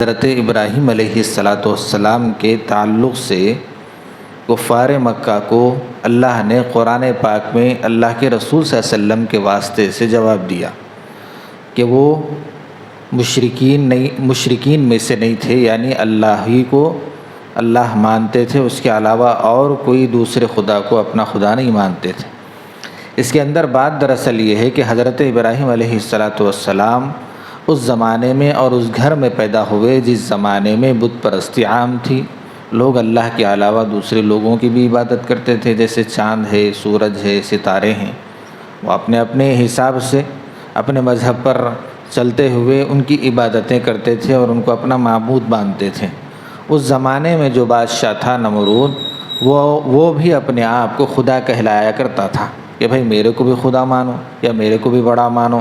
حضرت ابراہیم علیہ السلام کے تعلق سے کفار مکہ کو اللہ نے قرآن پاک میں اللہ کے رسول صلی اللہ علیہ وسلم کے واسطے سے جواب دیا کہ وہ مشرکین میں سے نہیں تھے، یعنی اللہ ہی کو اللہ مانتے تھے، اس کے علاوہ اور کوئی دوسرے خدا کو اپنا خدا نہیں مانتے تھے۔ اس کے اندر بات دراصل یہ ہے کہ حضرت ابراہیم علیہ السلام اس زمانے میں اور اس گھر میں پیدا ہوئے جس زمانے میں بت پرستی عام تھی۔ لوگ اللہ کے علاوہ دوسرے لوگوں کی بھی عبادت کرتے تھے، جیسے چاند ہے، سورج ہے، ستارے ہیں۔ وہ اپنے اپنے حساب سے اپنے مذہب پر چلتے ہوئے ان کی عبادتیں کرتے تھے اور ان کو اپنا معبود مانتے تھے۔ اس زمانے میں جو بادشاہ تھا نمرود، وہ بھی اپنے آپ کو خدا کہلایا کرتا تھا کہ بھائی میرے کو بھی خدا مانو یا میرے کو بھی بڑا مانو۔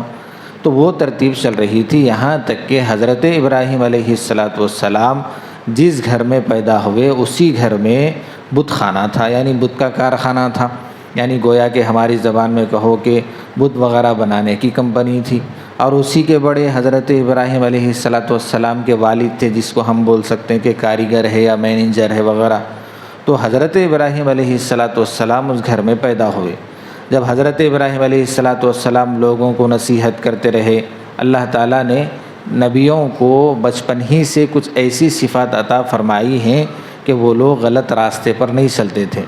تو وہ ترتیب چل رہی تھی، یہاں تک کہ حضرت ابراہیم علیہ السلام جس گھر میں پیدا ہوئے اسی گھر میں بت خانہ تھا، یعنی بت کا کارخانہ تھا، یعنی گویا کہ ہماری زبان میں کہو کہ بت وغیرہ بنانے کی کمپنی تھی۔ اور اسی کے بڑے حضرت ابراہیم علیہ السلام کے والد تھے، جس کو ہم بول سکتے ہیں کہ کاریگر ہے یا مینیجر ہے وغیرہ۔ تو حضرت ابراہیم علیہ السلام اس گھر میں پیدا ہوئے۔ جب حضرت ابراہیم علیہ السلام لوگوں کو نصیحت کرتے رہے، اللہ تعالیٰ نے نبیوں کو بچپن ہی سے کچھ ایسی صفات عطا فرمائی ہیں کہ وہ لوگ غلط راستے پر نہیں چلتے تھے۔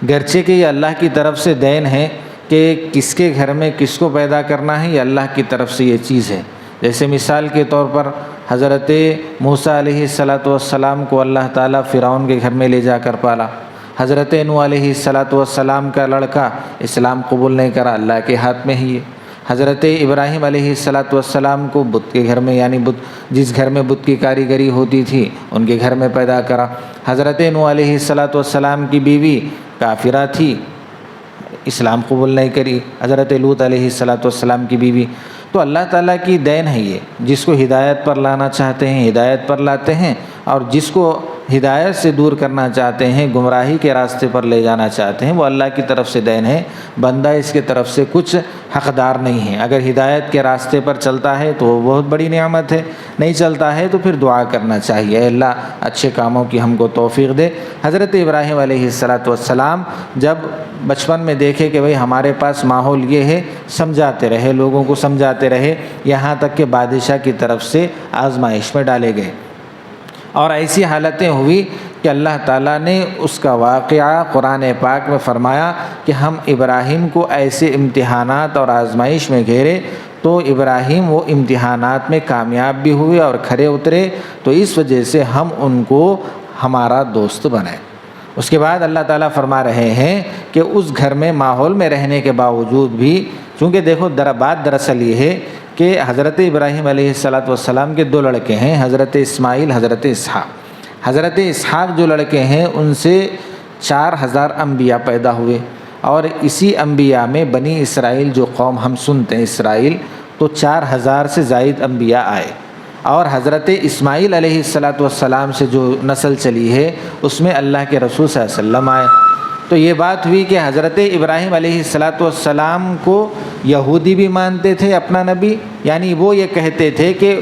گرچہ کہ یہ اللہ کی طرف سے دین ہے کہ کس کے گھر میں کس کو پیدا کرنا ہے، یہ اللہ کی طرف سے یہ چیز ہے۔ جیسے مثال کے طور پر حضرت موسیٰ علیہ السلام کو اللہ تعالیٰ فرعون کے گھر میں لے جا کر پالا۔ حضرت نوح علیہ السلام کا لڑکا اسلام قبول نہیں کرا، اللہ کے ہاتھ میں ہی ہے۔ حضرت ابراہیم علیہ السلام کو بت کے گھر میں، یعنی جس گھر میں بت کی کاریگری ہوتی تھی ان کے گھر میں پیدا کرا۔ حضرت نوح علیہ السلام کی بیوی کافرہ تھی، اسلام قبول نہیں کری، حضرت لوط علیہ السلام کی بیوی۔ تو اللہ تعالیٰ کی دین ہے یہ، جس کو ہدایت پر لانا چاہتے ہیں ہدایت پر لاتے ہیں، اور جس کو ہدایت سے دور کرنا چاہتے ہیں، گمراہی کے راستے پر لے جانا چاہتے ہیں، وہ اللہ کی طرف سے دین ہے، بندہ اس کے طرف سے کچھ حقدار نہیں ہے۔ اگر ہدایت کے راستے پر چلتا ہے تو وہ بہت بڑی نعمت ہے، نہیں چلتا ہے تو پھر دعا کرنا چاہیے، اللہ اچھے کاموں کی ہم کو توفیق دے۔ حضرت ابراہیم علیہ السلام جب بچپن میں دیکھے کہ بھئی ہمارے پاس ماحول یہ ہے، سمجھاتے رہے، لوگوں کو سمجھاتے رہے، یہاں تک کہ بادشاہ کی طرف سے آزمائش میں ڈالے گئے، اور ایسی حالتیں ہوئی کہ اللہ تعالیٰ نے اس کا واقعہ قرآن پاک میں فرمایا کہ ہم ابراہیم کو ایسے امتحانات اور آزمائش میں گھیرے تو ابراہیم وہ امتحانات میں کامیاب بھی ہوئے اور کھرے اترے، تو اس وجہ سے ہم ان کو ہمارا دوست بنائے۔ اس کے بعد اللہ تعالیٰ فرما رہے ہیں کہ اس گھر میں ماحول میں رہنے کے باوجود بھی، چونکہ دیکھو بات دراصل یہ ہے کہ حضرت ابراہیم علیہ السلام کے دو لڑکے ہیں، حضرت اسماعیل، حضرت اسحاق۔ حضرت اسحاق جو لڑکے ہیں ان سے 4000 انبیاء پیدا ہوئے، اور اسی انبیاء میں بنی اسرائیل جو قوم ہم سنتے ہیں اسرائیل، تو 4000 سے زائد انبیاء آئے، اور حضرت اسماعیل علیہ السلام سے جو نسل چلی ہے اس میں اللہ کے رسول صلی اللہ علیہ وسلم آئے۔ تو یہ بات ہوئی کہ حضرت ابراہیم علیہ السلام کو یہودی بھی مانتے تھے اپنا نبی، یعنی وہ یہ کہتے تھے کہ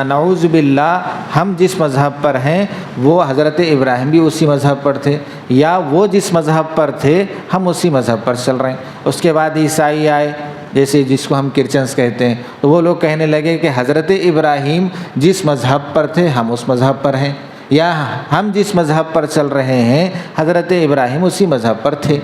نعوذ باللہ ہم جس مذہب پر ہیں وہ حضرت ابراہیم بھی اسی مذہب پر تھے، یا وہ جس مذہب پر تھے ہم اسی مذہب پر چل رہے ہیں۔ اس کے بعد عیسائی آئے، جیسے جس کو ہم کرسچنس کہتے ہیں، تو وہ لوگ کہنے لگے کہ حضرت ابراہیم جس مذہب پر تھے ہم اس مذہب پر ہیں، یا ہم جس مذہب پر چل رہے ہیں حضرت ابراہیم اسی مذہب پر تھے۔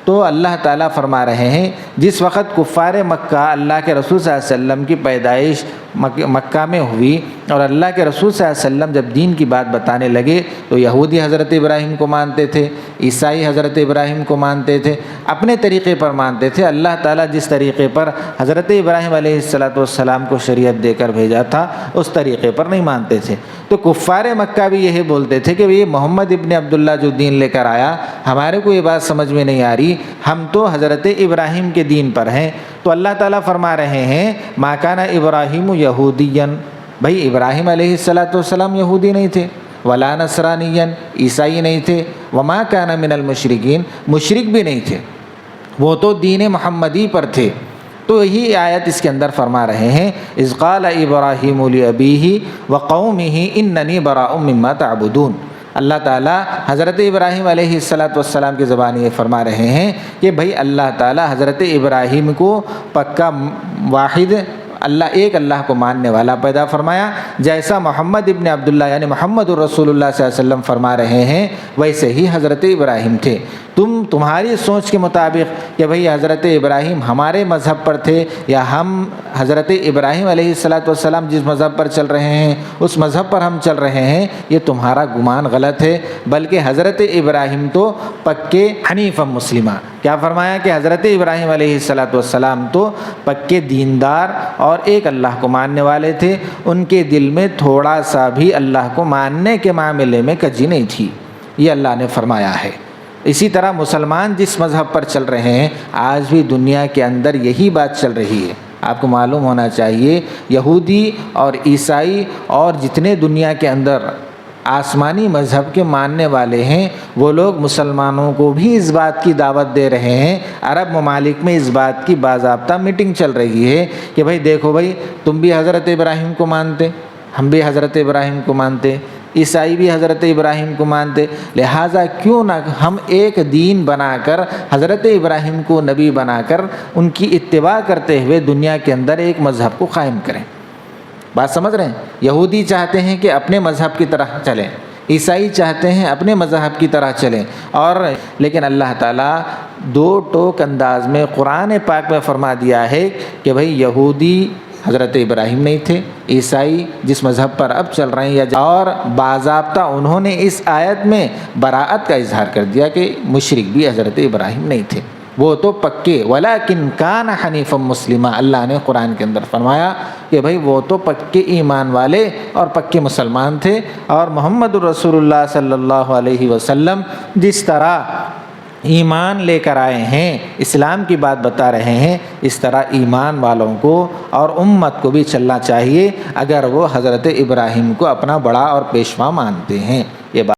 تو اللہ تعالیٰ فرما رہے ہیں جس وقت کفار مکہ اللہ کے رسول صلی اللہ علیہ وسلم کی پیدائش مکہ میں ہوئی، اور اللہ کے رسول صلی اللہ علیہ وسلم جب دین کی بات بتانے لگے تو یہودی حضرت ابراہیم کو مانتے تھے، عیسائی حضرت ابراہیم کو مانتے تھے، اپنے طریقے پر مانتے تھے۔ اللہ تعالیٰ جس طریقے پر حضرت ابراہیم علیہ السلام کو شریعت دے کر بھیجا تھا اس طریقے پر نہیں مانتے تھے۔ تو کفار مکہ بھی یہی بولتے تھے کہ یہ محمد ابن عبداللہ جو دین لے کر آیا، ہمارے کو یہ بات سمجھ میں نہیں آ رہی، ہم تو حضرت ابراہیم کے دین پر ہیں۔ تو اللہ تعالیٰ فرما رہے ہیں ما کان ابراہیم یہودین، بھائی ابراہیم علیہ السلام یہودی نہیں تھے، ولا نصرانین، عیسائی نہیں تھے، وما کان من المشرکین، مشرک بھی نہیں تھے، وہ تو دین محمدی پر تھے۔ تو یہی آیت اس کے اندر فرما رہے ہیں اذ قال ابراہیم لابیہ وقومہ اننی براء مما تعبدون۔ اللہ تعالیٰ حضرت ابراہیم علیہ السلام کی زبان یہ فرما رہے ہیں کہ بھائی اللہ تعالیٰ حضرت ابراہیم کو پکا واحد ایک اللہ کو ماننے والا پیدا فرمایا، جیسا محمد ابن عبداللہ یعنی محمد الرسول اللہ صلی اللہ علیہ وسلم فرما رہے ہیں ویسے ہی حضرت ابراہیم تھے۔ تمہاری سوچ کے مطابق کہ بھئی حضرت ابراہیم ہمارے مذہب پر تھے یا ہم حضرت ابراہیم علیہ السلام جس مذہب پر چل رہے ہیں اس مذہب پر ہم چل رہے ہیں، یہ تمہارا گمان غلط ہے، بلکہ حضرت ابراہیم تو پکے حنیف مسلمہ، کیا فرمایا کہ حضرت ابراہیم علیہ السلام تو پکے دیندار اور ایک اللہ کو ماننے والے تھے، ان کے دل میں تھوڑا سا بھی اللہ کو ماننے کے معاملے میں کجی نہیں تھی، یہ اللہ نے فرمایا ہے۔ اسی طرح مسلمان جس مذہب پر چل رہے ہیں آج بھی دنیا کے اندر یہی بات چل رہی ہے۔ آپ کو معلوم ہونا چاہیے یہودی اور عیسائی اور جتنے دنیا کے اندر آسمانی مذہب کے ماننے والے ہیں وہ لوگ مسلمانوں کو بھی اس بات کی دعوت دے رہے ہیں۔ عرب ممالک میں اس بات کی باضابطہ میٹنگ چل رہی ہے کہ بھائی دیکھو بھائی تم بھی حضرت ابراہیم کو مانتے، ہم بھی حضرت ابراہیم کو مانتے، عیسائی بھی حضرت ابراہیم کو مانتے، لہٰذا کیوں نہ ہم ایک دین بنا کر حضرت ابراہیم کو نبی بنا کر ان کی اتباع کرتے ہوئے دنیا کے اندر ایک مذہب کو قائم کریں۔ بات سمجھ رہے ہیں؟ یہودی چاہتے ہیں کہ اپنے مذہب کی طرح چلیں، عیسائی چاہتے ہیں اپنے مذہب کی طرح چلیں، اور لیکن اللہ تعالیٰ دو ٹوک انداز میں قرآن پاک میں فرما دیا ہے کہ بھئی یہودی حضرت ابراہیم نہیں تھے، عیسائی جس مذہب پر اب چل رہے ہیں اور باضابطہ انہوں نے اس آیت میں براءت کا اظہار کر دیا کہ مشرک بھی حضرت ابراہیم نہیں تھے، وہ تو پکے ولیکن کان حنیفا مسلما، اللہ نے قرآن کے اندر فرمایا کہ بھئی وہ تو پکے ایمان والے اور پکے مسلمان تھے، اور محمد الرسول اللہ صلی اللہ علیہ وسلم جس طرح ایمان لے کر آئے ہیں، اسلام کی بات بتا رہے ہیں، اس طرح ایمان والوں کو اور امت کو بھی چلنا چاہیے اگر وہ حضرت ابراہیم کو اپنا بڑا اور پیشوا مانتے ہیں۔ یہ بات